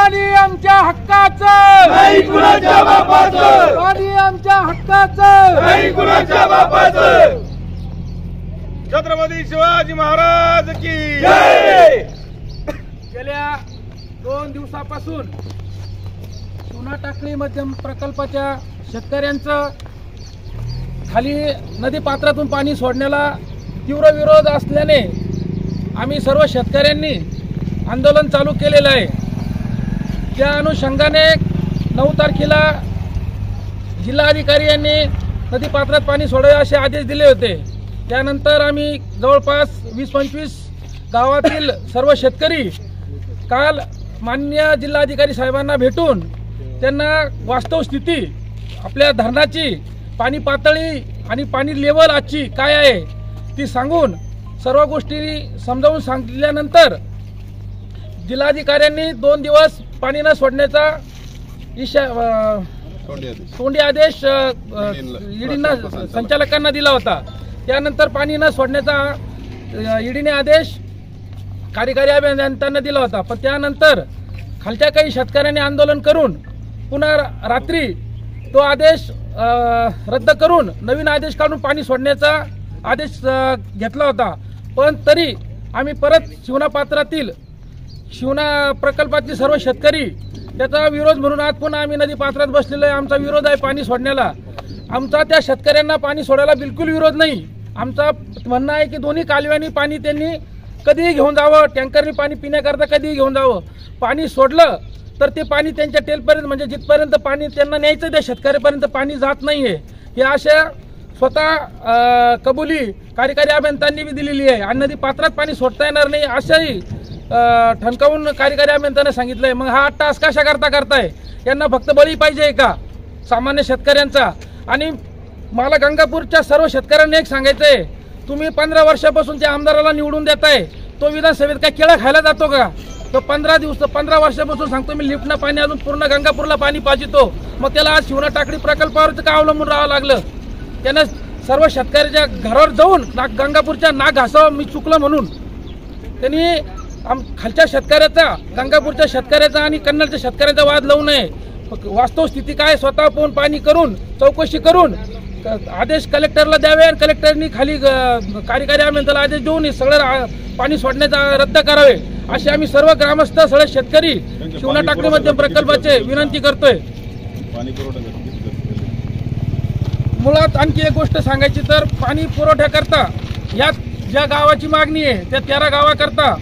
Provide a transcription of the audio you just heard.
पाणी आमच्या हक्काचं नाही कुणाच्या बापाचं, पाणी आमच्या हक्काचं नाही कुणाच्या बापाचं। छत्रपती शिवाजी महाराज की जय। गेल्या 2 दिवसापासून शिवना टाकळी मध्यम प्रकल्पाच्या शेतकऱ्यांचं खाली नदी पात्रातून पाणी सोडण्याला तीव्र विरोध असल्याने आम्ही सर्व शेतकऱ्यांनी आंदोलन चालू केलेलं आहे। त्या अनुषंगाने 9 तारखेला जिल्हाधिकारी यांनी नदी पात्रात पाणी सोडावे असे आदेश दिले होते। त्यानंतर आम्ही जवळपास 20-25 गावातील सर्व शेतकरी काल माननीय जिल्हाधिकारी साहेबांना भेटून त्यांना वास्तव स्थिती आपल्या धरणाची पाणी पातळी आणि पाणी लेवल आजची काय आहे ती सांगून सर्व गोष्टी समजावून सांगितल्यानंतर जिल्हाधिकाऱ्यांनी 2 दिवस पाणी न सोडण्याचा तोंडी आदेश ईडीना संचालकांना दिला होता। त्यानंतर पाणी न सोडण्याचा ईडीने आदेश कार्यकारी अभियंत्यांना दिला होता। पण त्यानंतर खालच्या काही शेतकऱ्यांनी आंदोलन करून पुन्हा रात्री तो आदेश रद्द करून नवीन आदेश काढून पाणी सोडण्याचा आदेश घेतला होता। पण तरी आम्ही परत शिवना पात्रातील शिवना प्रकल्पातील सर्व शेतकरी त्याचा विरोध म्हणून आज पुन्हा आम्ही नदी पात्रात बसलेलो आहे। आमचा विरोध आहे पाणी सोडण्याला। आमचा त्या शेतकऱ्यांना पाणी सोडायला बिलकुल विरोध नाही। आमचा म्हणणं आहे की दोन्ही कालव्यांनी पाणी त्यांनी कधीही घेऊन जावं, टँकरनी पाणी पिण्याकरता कधीही घेऊन जावं। पाणी सोडलं तर ते पाणी त्यांच्या टेलपर्यंत म्हणजे जिथपर्यंत पाणी त्यांना न्यायचं त्या शेतकऱ्यापर्यंत पाणी जात नाहीये। हे अशा स्वतः कबुली कार्यकारी अभियंत्यांनी बी दिलेली आहे आणि नदी पात्रात पाणी सोडता येणार नाही अशाही ठणकावून कार्यकारी अभियंत्याने सांगितलंय। मग हा टास्क कशा करताय? यांना फक्त बळी पाहिजे का सामान्य शेतकऱ्यांचा? आणि मला गंगापूरच्या सर्व शेतकऱ्यांना एक सांगायचंय, तुम्ही 15 वर्षापासून त्या आमदाराला निवडून देताय, तो विधानसभेत काय केळं खायला जातो का? तो 15 वर्षापासून सांगतो मी लिफ्टनं पाणी अजून पूर्ण गंगापूरला पाणी पाहिजेतो। मग त्याला आज शिवना टाकळी प्रकल्पावरच का अवलंबून राहावं लागलं? त्यानं सर्व शेतकऱ्याच्या घरावर जाऊन गंगापूरच्या नाक घासावं मी चुकलं म्हणून त्यांनी खालच्या शेतकऱ्याचा गंगापूरच्या शेतकऱ्याचा आणि कन्नडच्या शेतकऱ्याचा वाद लावू नये। वास्तव स्थिती काय स्वतः पाहून पाणी करून चौकशी करून आदेश कलेक्टरला द्यावे आणि कलेक्टरनी खाली कार्यकारी अभियंत्याला आदेश देऊन हे सगळं पाणी सोडण्याचा रद्द करावे असे आम्ही सर्व ग्रामस्थ सगळे शेतकरी शिवना टाकळी मध्यम प्रकल्पाचे विनंती करतोय। मुळात आणखी एक गोष्ट सांगायची तर पाणी पुरवठ्याकरता या ज्या गावाची मागणी आहे त्या 13 गावाकरता